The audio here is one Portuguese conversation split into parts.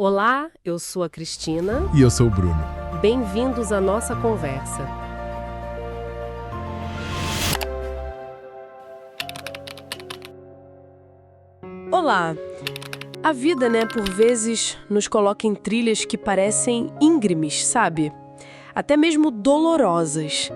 Olá, eu sou a Cristina. E eu sou o Bruno. Bem-vindos à nossa conversa. Olá! A vida, por vezes nos coloca em trilhas que parecem íngremes, sabe? Até mesmo dolorosas.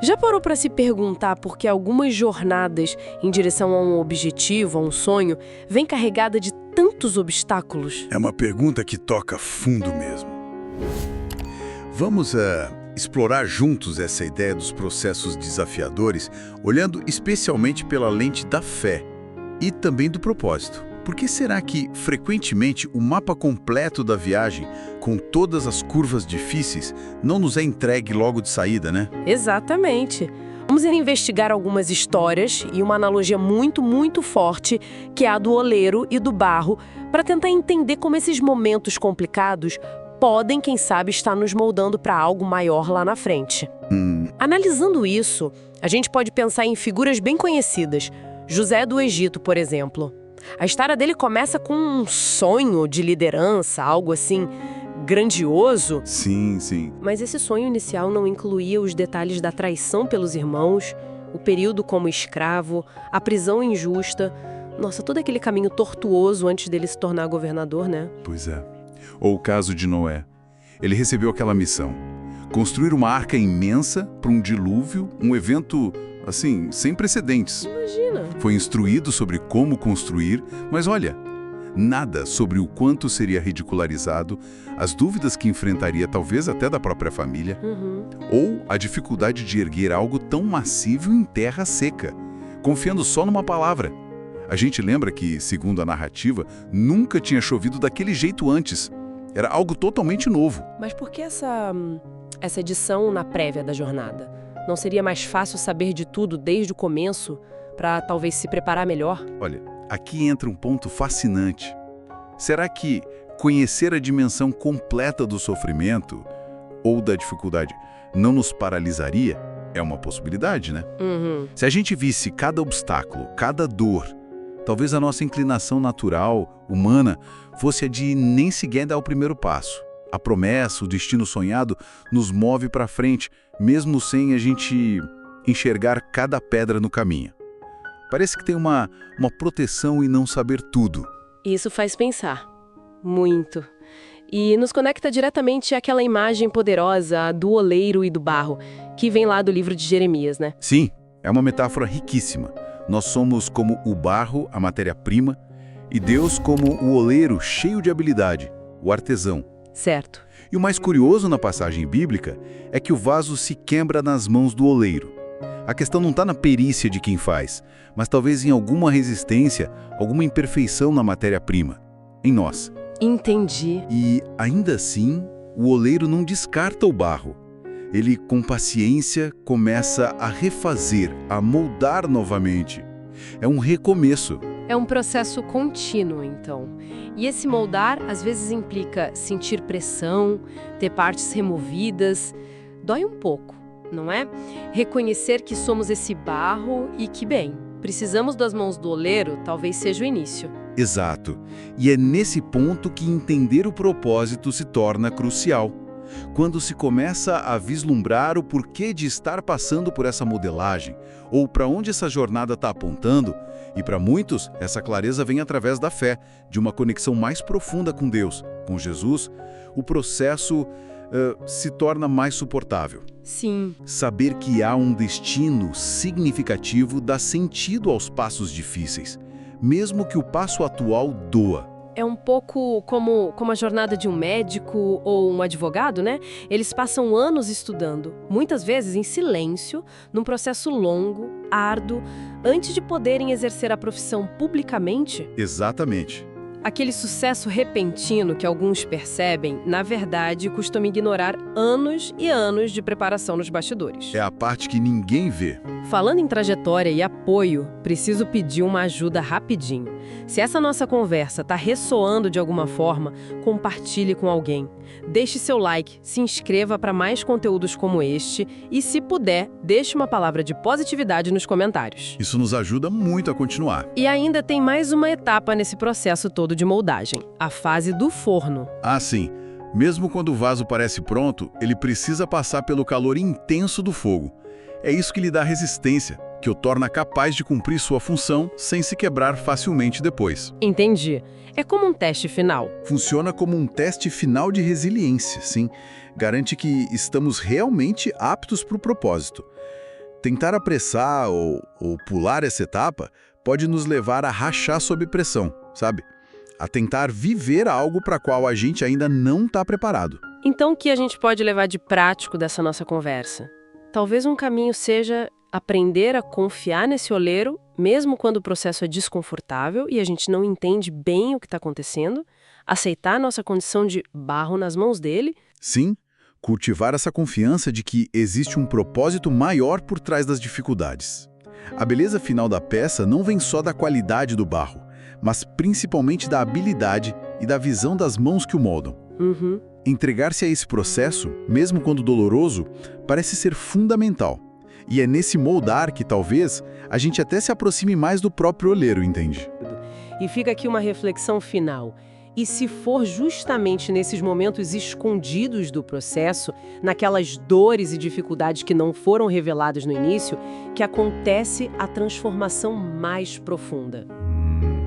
Já parou para se perguntar por que algumas jornadas em direção a um objetivo, a um sonho, vêm carregada de tantos obstáculos? É uma pergunta que toca fundo mesmo. Vamos explorar juntos essa ideia dos processos desafiadores, olhando especialmente pela lente da fé e também do propósito. Por que será que, frequentemente, o mapa completo da viagem, com todas as curvas difíceis, não nos é entregue logo de saída, né? Exatamente. Vamos investigar algumas histórias e uma analogia muito forte, que é a do oleiro e do barro, para tentar entender como esses momentos complicados podem, quem sabe, estar nos moldando para algo maior lá na frente. Analisando isso, a gente pode pensar em figuras bem conhecidas. José do Egito, por exemplo. A história dele começa com um sonho de liderança, algo assim grandioso. Sim. Mas esse sonho inicial não incluía os detalhes da traição pelos irmãos, o período como escravo, a prisão injusta. Nossa, todo aquele caminho tortuoso antes dele se tornar governador, né? Pois é. Ou o caso de Noé. Ele recebeu aquela missão: construir uma arca imensa para um dilúvio, um evento, assim, sem precedentes. Imagina! Foi instruído sobre como construir, mas olha, nada sobre o quanto seria ridicularizado, as dúvidas que enfrentaria talvez até da própria família, ou a dificuldade de erguer algo tão massivo em terra seca, confiando só numa palavra. A gente lembra que, segundo a narrativa, nunca tinha chovido daquele jeito antes. Era algo totalmente novo. Mas por que essa edição na prévia da jornada? Não seria mais fácil saber de tudo desde o começo, para talvez se preparar melhor? Olha, aqui entra um ponto fascinante. Será que conhecer a dimensão completa do sofrimento ou da dificuldade não nos paralisaria? É uma possibilidade, né? Se a gente visse cada obstáculo, cada dor, talvez a nossa inclinação natural, humana, fosse a de nem sequer dar o primeiro passo. A promessa, o destino sonhado, nos move para frente, mesmo sem a gente enxergar cada pedra no caminho. Parece que tem uma proteção em não saber tudo. Isso faz pensar. Muito. E nos conecta diretamente àquela imagem poderosa do oleiro e do barro, que vem lá do livro de Jeremias, né? Sim, é uma metáfora riquíssima. Nós somos como o barro, a matéria-prima, e Deus como o oleiro cheio de habilidade, o artesão. Certo. E o mais curioso na passagem bíblica é que o vaso se quebra nas mãos do oleiro. A questão não está na perícia de quem faz, mas talvez em alguma resistência, alguma imperfeição na matéria-prima, em nós. Entendi. E, ainda assim, o oleiro não descarta o barro. Ele, com paciência, começa a refazer, a moldar novamente. É um recomeço. É um processo contínuo, então. E esse moldar, às vezes, implica sentir pressão, ter partes removidas. Dói um pouco, não é? Reconhecer que somos esse barro e que, bem, precisamos das mãos do oleiro talvez seja o início. Exato. E é nesse ponto que entender o propósito se torna crucial. Quando se começa a vislumbrar o porquê de estar passando por essa modelagem, ou para onde essa jornada está apontando, e para muitos, essa clareza vem através da fé, de uma conexão mais profunda com Deus, com Jesus, o processo se torna mais suportável. Sim. Saber que há um destino significativo dá sentido aos passos difíceis, mesmo que o passo atual doa. É um pouco como a jornada de um médico ou um advogado, né? Eles passam anos estudando, muitas vezes em silêncio, num processo longo, árduo, antes de poderem exercer a profissão publicamente. Exatamente. Aquele sucesso repentino que alguns percebem, na verdade, costuma ignorar anos e anos de preparação nos bastidores. É a parte que ninguém vê. Falando em trajetória e apoio, preciso pedir uma ajuda rapidinho. Se essa nossa conversa está ressoando de alguma forma, compartilhe com alguém. Deixe seu like, se inscreva para mais conteúdos como este e, se puder, deixe uma palavra de positividade nos comentários. Isso nos ajuda muito a continuar. E ainda tem mais uma etapa nesse processo todo de moldagem, a fase do forno. Ah, sim. Mesmo quando o vaso parece pronto, ele precisa passar pelo calor intenso do fogo. É isso que lhe dá resistência, que o torna capaz de cumprir sua função sem se quebrar facilmente depois. Entendi. É como um teste final. Funciona como um teste final de resiliência, sim. Garante que estamos realmente aptos para o propósito. Tentar apressar ou pular essa etapa pode nos levar a rachar sob pressão, sabe? A tentar viver algo para qual a gente ainda não está preparado. Então, o que a gente pode levar de prático dessa nossa conversa? Talvez um caminho seja aprender a confiar nesse oleiro, mesmo quando o processo é desconfortável e a gente não entende bem o que está acontecendo, aceitar a nossa condição de barro nas mãos dele. Sim, cultivar essa confiança de que existe um propósito maior por trás das dificuldades. A beleza final da peça não vem só da qualidade do barro, mas principalmente da habilidade e da visão das mãos que o moldam. Entregar-se a esse processo, mesmo quando doloroso, parece ser fundamental. E é nesse moldar que, talvez, a gente até se aproxime mais do próprio oleiro, entende? E fica aqui uma reflexão final. E se for justamente nesses momentos escondidos do processo, naquelas dores e dificuldades que não foram reveladas no início, que acontece a transformação mais profunda?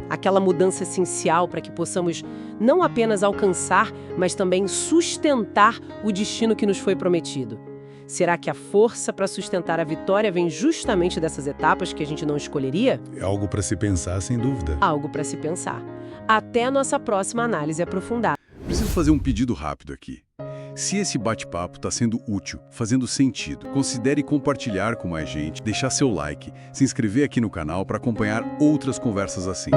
Aquela mudança essencial para que possamos não apenas alcançar, mas também sustentar o destino que nos foi prometido. Será que a força para sustentar a vitória vem justamente dessas etapas que a gente não escolheria? É algo para se pensar, sem dúvida. Algo para se pensar. Até a nossa próxima análise aprofundada. Preciso fazer um pedido rápido aqui. Se esse bate-papo está sendo útil, fazendo sentido, considere compartilhar com mais gente, deixar seu like, se inscrever aqui no canal para acompanhar outras conversas assim.